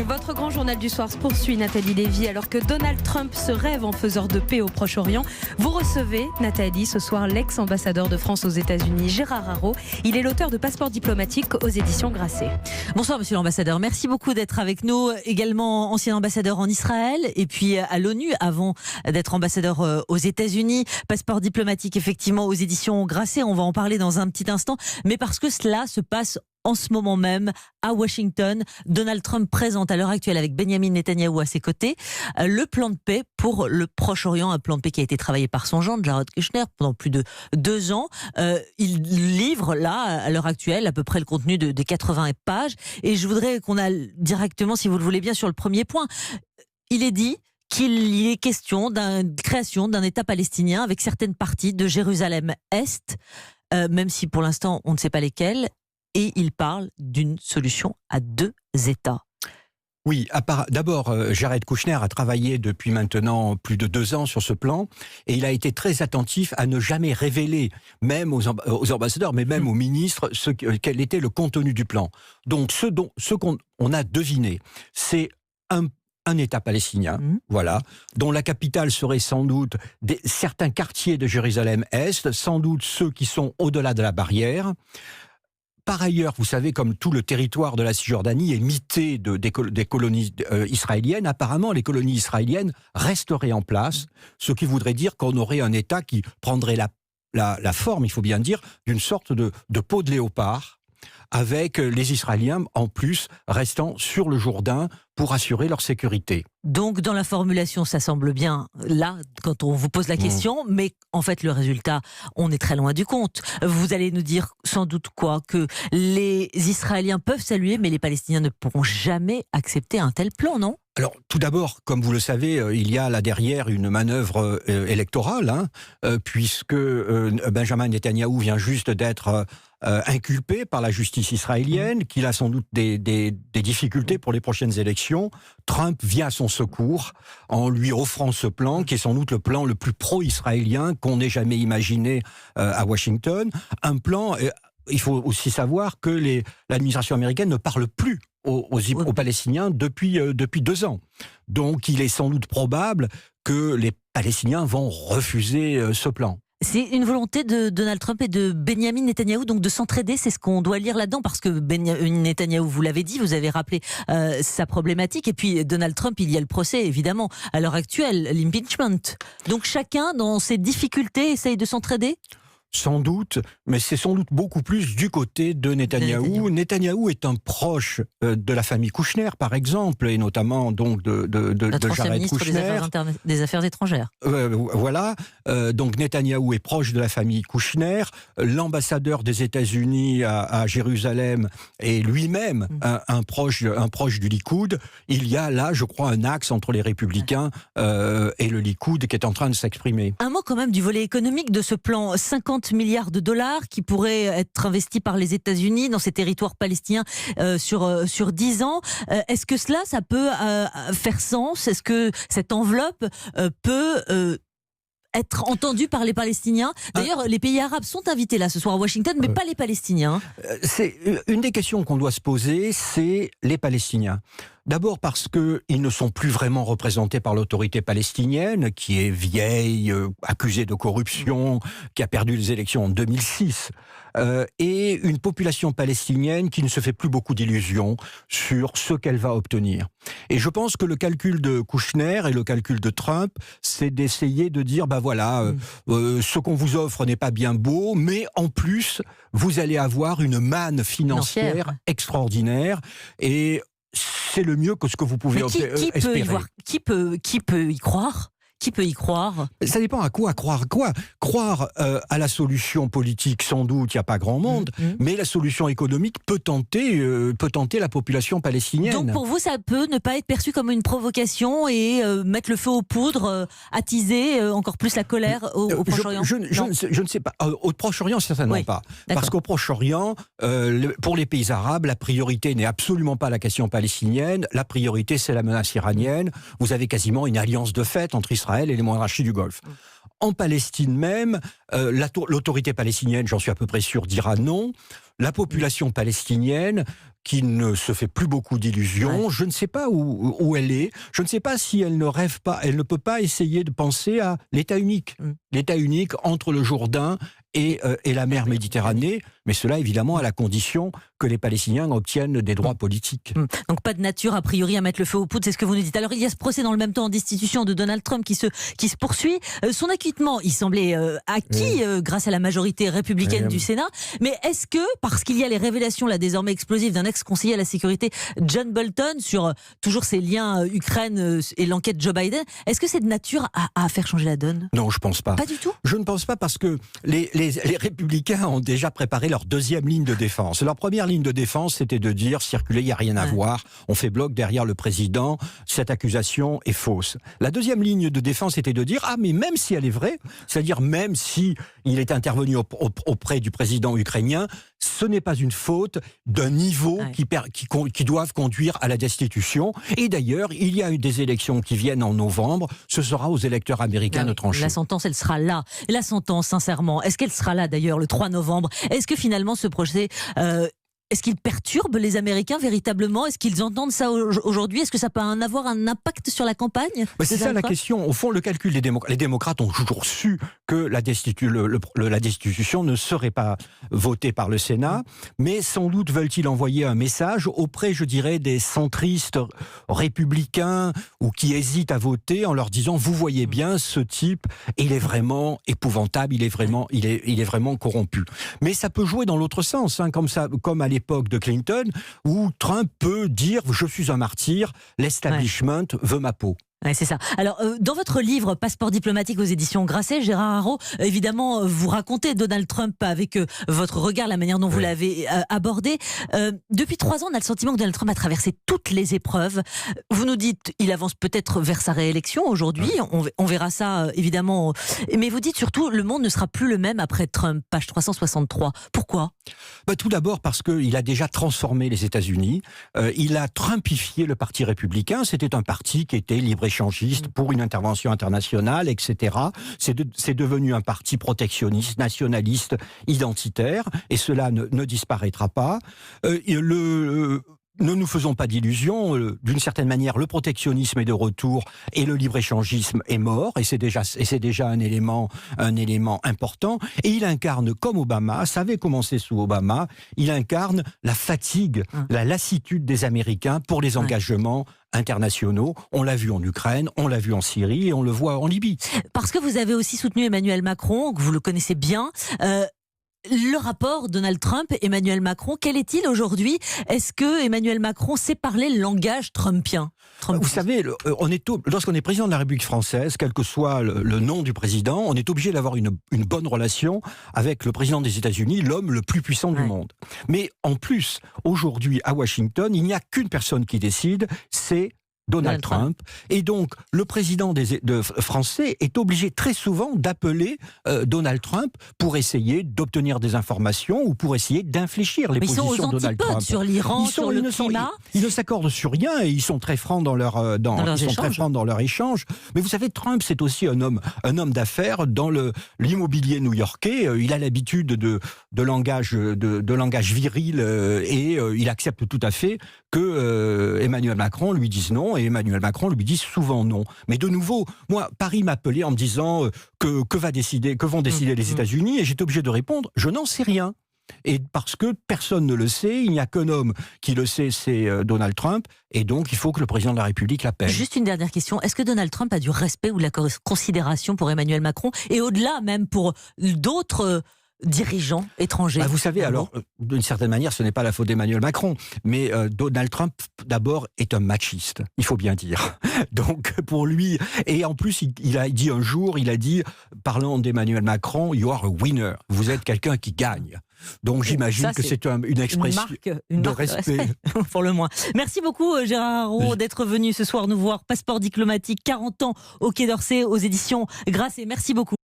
Votre grand journal du soir se poursuit, Nathalie Lévy. Alors que Donald Trump se rêve en faiseur de paix au Proche-Orient, vous recevez, Nathalie, ce soir l'ex-ambassadeur de France aux États-Unis, Gérard Araud. Il est l'auteur de Passeport diplomatique aux éditions Grasset. Bonsoir monsieur l'ambassadeur, merci beaucoup d'être avec nous. Également ancien ambassadeur en Israël et puis à l'ONU avant d'être ambassadeur aux États-Unis. Passeport diplomatique effectivement aux éditions Grasset, on va en parler dans un petit instant. Mais parce que cela se passe en ce moment même, à Washington, Donald Trump présente à l'heure actuelle avec Benjamin Netanyahou à ses côtés le plan de paix pour le Proche-Orient, un plan de paix qui a été travaillé par son gendre, Jared Kushner, pendant plus de 2 ans. Il livre là, à l'heure actuelle, à peu près le contenu des 80 pages. Et je voudrais qu'on aille directement, si vous le voulez bien, sur le premier point. Il est dit qu'il est question d'une création d'un État palestinien avec certaines parties de Jérusalem-Est, même si pour l'instant on ne sait pas lesquelles. Et il parle d'une solution à 2 États. Oui, d'abord, Jared Kushner a travaillé depuis maintenant plus de 2 ans sur ce plan et il a été très attentif à ne jamais révéler, même aux ambassadeurs, mais même aux ministres, quel était le contenu du plan. Donc, ce qu'on a deviné, c'est un État palestinien, voilà, dont la capitale serait sans doute certains quartiers de Jérusalem-Est, sans doute ceux qui sont au-delà de la barrière. Par ailleurs, vous savez, comme tout le territoire de la Cisjordanie est mité des colonies israéliennes, apparemment les colonies israéliennes resteraient en place, ce qui voudrait dire qu'on aurait un État qui prendrait la forme, il faut bien dire, d'une sorte de peau de léopard, avec les Israéliens en plus restant sur le Jourdain pour assurer leur sécurité. Donc dans la formulation, ça semble bien là, quand on vous pose la question, mais en fait le résultat, on est très loin du compte. Vous allez nous dire sans doute quoi? Que les Israéliens peuvent saluer, mais les Palestiniens ne pourront jamais accepter un tel plan, non? Alors, tout d'abord, comme vous le savez, il y a là derrière une manœuvre électorale, puisque Benjamin Netanyahou vient juste d'être inculpé par la justice israélienne, qu'il a sans doute des difficultés pour les prochaines élections. Trump vient à son secours en lui offrant ce plan, qui est sans doute le plan le plus pro-israélien qu'on ait jamais imaginé à Washington. Un plan... Il faut aussi savoir que l'administration américaine ne parle plus aux Palestiniens depuis 2 ans. Donc il est sans doute probable que les Palestiniens vont refuser ce plan. C'est une volonté de Donald Trump et de Benjamin Netanyahou, donc de s'entraider, c'est ce qu'on doit lire là-dedans, parce que Benjamin Netanyahou, vous l'avez dit, vous avez rappelé sa problématique, et puis Donald Trump, il y a le procès, évidemment, à l'heure actuelle, l'impeachment. Donc chacun, dans ses difficultés, essaye de s'entraider ? Sans doute, mais c'est sans doute beaucoup plus du côté de Netanyahou. Netanyahou est un proche de la famille Kushner, par exemple, et notamment donc de Jared Kushner. Des Affaires étrangères. Voilà, donc Netanyahou est proche de la famille Kushner. L'ambassadeur des États-Unis à Jérusalem est lui-même un proche du Likoud. Il y a là, je crois, un axe entre les Républicains et le Likoud qui est en train de s'exprimer. Un mot quand même du volet économique de ce plan. 50 milliards de dollars qui pourraient être investis par les États-Unis dans ces territoires palestiniens sur 10 ans. Est-ce que ça peut faire sens? Est-ce que cette enveloppe peut être entendue par les Palestiniens? D'ailleurs, les pays arabes sont invités là ce soir à Washington, mais pas les Palestiniens. C'est une des questions qu'on doit se poser, c'est les Palestiniens. D'abord parce qu'ils ne sont plus vraiment représentés par l'autorité palestinienne, qui est vieille, accusée de corruption, qui a perdu les élections en 2006, et une population palestinienne qui ne se fait plus beaucoup d'illusions sur ce qu'elle va obtenir. Et je pense que le calcul de Kushner et le calcul de Trump, c'est d'essayer de dire, ce qu'on vous offre n'est pas bien beau, mais en plus, vous allez avoir une manne financière extraordinaire, et c'est le mieux que ce que vous pouvez espérer. Qui peut y croire? Qui peut y croire? Ça dépend à quoi croire. Croire à la solution politique, sans doute, il n'y a pas grand monde, mais la solution économique peut tenter la population palestinienne. Donc pour vous, ça peut ne pas être perçu comme une provocation et mettre le feu aux poudres, attiser encore plus la colère au Proche-Orient? Je ne sais pas. Au Proche-Orient, certainement pas. Parce qu'au Proche-Orient, pour les pays arabes, la priorité n'est absolument pas la question palestinienne. La priorité, c'est la menace iranienne. Vous avez quasiment une alliance de fait entre Israël et les monarchies du Golfe. En Palestine même, l'autorité palestinienne, j'en suis à peu près sûr, dira non. la population palestinienne qui ne se fait plus beaucoup d'illusions. Ouais. Je ne sais pas où elle est. Je ne sais pas si elle ne rêve pas, elle ne peut pas essayer de penser à l'État unique. L'État unique entre le Jourdain et la mer Méditerranée, mais cela évidemment à la condition que les Palestiniens obtiennent des droits politiques. Donc pas de nature a priori à mettre le feu aux poudres, c'est ce que vous nous dites. Alors il y a ce procès dans le même temps en destitution de Donald Trump qui se poursuit. Son acquittement, il semblait acquis grâce à la majorité républicaine du Sénat. Mais est-ce que, parce qu'il y a les révélations là désormais explosives d'un ex-conseiller à la sécurité John Bolton sur toujours ses liens Ukraine et l'enquête Joe Biden, est-ce que c'est de nature à faire changer la donne? Non, je pense pas. Pas du tout. Je ne pense pas parce que les républicains ont déjà préparé leur deuxième ligne de défense. Leur première ligne de défense, c'était de dire circuler, il n'y a rien à voir, on fait bloc derrière le président, cette accusation est fausse. La deuxième ligne de défense était de dire mais même si elle est vraie, c'est-à-dire même si il est intervenu auprès du président ukrainien, ce n'est pas une faute d'un niveau qui doivent conduire à la destitution. Et d'ailleurs, il y a eu des élections qui viennent en novembre, ce sera aux électeurs américains de trancher. La sentence, elle sera là. La sentence, sincèrement, est-ce qu'elle sera là d'ailleurs le 3 novembre? Est-ce que finalement ce procès... est-ce qu'il perturbe les Américains véritablement? Est-ce qu'ils entendent ça aujourd'hui? Est-ce que ça peut avoir un impact sur la campagne? C'est ça la question. Au fond, le calcul des démocrates. Les démocrates ont toujours su que la destitution ne serait pas votée par le Sénat, mais sans doute veulent-ils envoyer un message auprès, je dirais, des centristes républicains ou qui hésitent à voter en leur disant vous voyez bien, ce type, il est vraiment épouvantable, il est vraiment corrompu. Mais ça peut jouer dans l'autre sens, comme à l'époque de Clinton, où Trump peut dire « je suis un martyr, l'establishment veut ma peau ». Ouais, c'est ça. Alors, dans votre livre Passeport diplomatique aux éditions Grasset, Gérard Haro, évidemment, vous racontez Donald Trump avec votre regard, la manière dont vous l'avez abordé. Depuis 3 ans, on a le sentiment que Donald Trump a traversé toutes les épreuves. Vous nous dites, il avance peut-être vers sa réélection aujourd'hui. On verra ça, évidemment. Mais vous dites surtout, le monde ne sera plus le même après Trump, page 363. Pourquoi ? Tout d'abord parce qu'il a déjà transformé les États-Unis. Il a trumpifié le Parti républicain. C'était un parti qui était libre-échangiste pour une intervention internationale, etc. C'est devenu un parti protectionniste, nationaliste, identitaire, et cela ne disparaîtra pas. Ne nous faisons pas d'illusions, d'une certaine manière, le protectionnisme est de retour et le libre-échangisme est mort, et c'est déjà un élément important. Et il incarne, comme Obama, ça avait commencé sous Obama, il incarne la fatigue, la lassitude des Américains pour les engagements internationaux. On l'a vu en Ukraine, on l'a vu en Syrie et on le voit en Libye. Parce que vous avez aussi soutenu Emmanuel Macron, que vous le connaissez bien. Le rapport Donald Trump, Emmanuel Macron, quel est-il aujourd'hui? Est-ce que Emmanuel Macron sait parler le langage trumpien? Vous savez, lorsqu'on est président de la République française, quel que soit le nom du président, on est obligé d'avoir une bonne relation avec le président des États-Unis, l'homme le plus puissant du monde. Mais en plus, aujourd'hui, à Washington, il n'y a qu'une personne qui décide, c'est Donald Trump. Et donc, le président français est obligé très souvent d'appeler Donald Trump pour essayer d'obtenir des informations ou pour essayer d'infléchir les positions de Donald Trump. Sur l'Iran, sur le climat. Ils ne s'accordent sur rien et ils sont très francs dans leur échange. Mais vous savez, Trump, c'est aussi un homme d'affaires dans l'immobilier new-yorkais. Il a l'habitude de langage viril et il accepte tout à fait que Emmanuel Macron lui dise non. Et Emmanuel Macron lui dit souvent non. Mais de nouveau, moi, Paris m'appelait en me disant que vont décider les États-Unis, et j'étais obligé de répondre, je n'en sais rien. Et parce que personne ne le sait, il n'y a qu'un homme qui le sait, c'est Donald Trump, et donc il faut que le président de la République l'appelle. Juste une dernière question, est-ce que Donald Trump a du respect ou de la considération pour Emmanuel Macron, et au-delà même pour d'autres dirigeants étrangers? Vous savez, alors, d'une certaine manière, ce n'est pas la faute d'Emmanuel Macron, mais Donald Trump, d'abord, est un machiste, il faut bien dire. Donc, pour lui, et en plus, il a dit un jour, parlant d'Emmanuel Macron, you are a winner, vous êtes quelqu'un qui gagne. Donc j'imagine que c'est une expression de respect. Pour le moins. Merci beaucoup Gérard Haro d'être venu ce soir nous voir. Passeport diplomatique, 40 ans au Quai d'Orsay aux éditions Grasset. Merci beaucoup.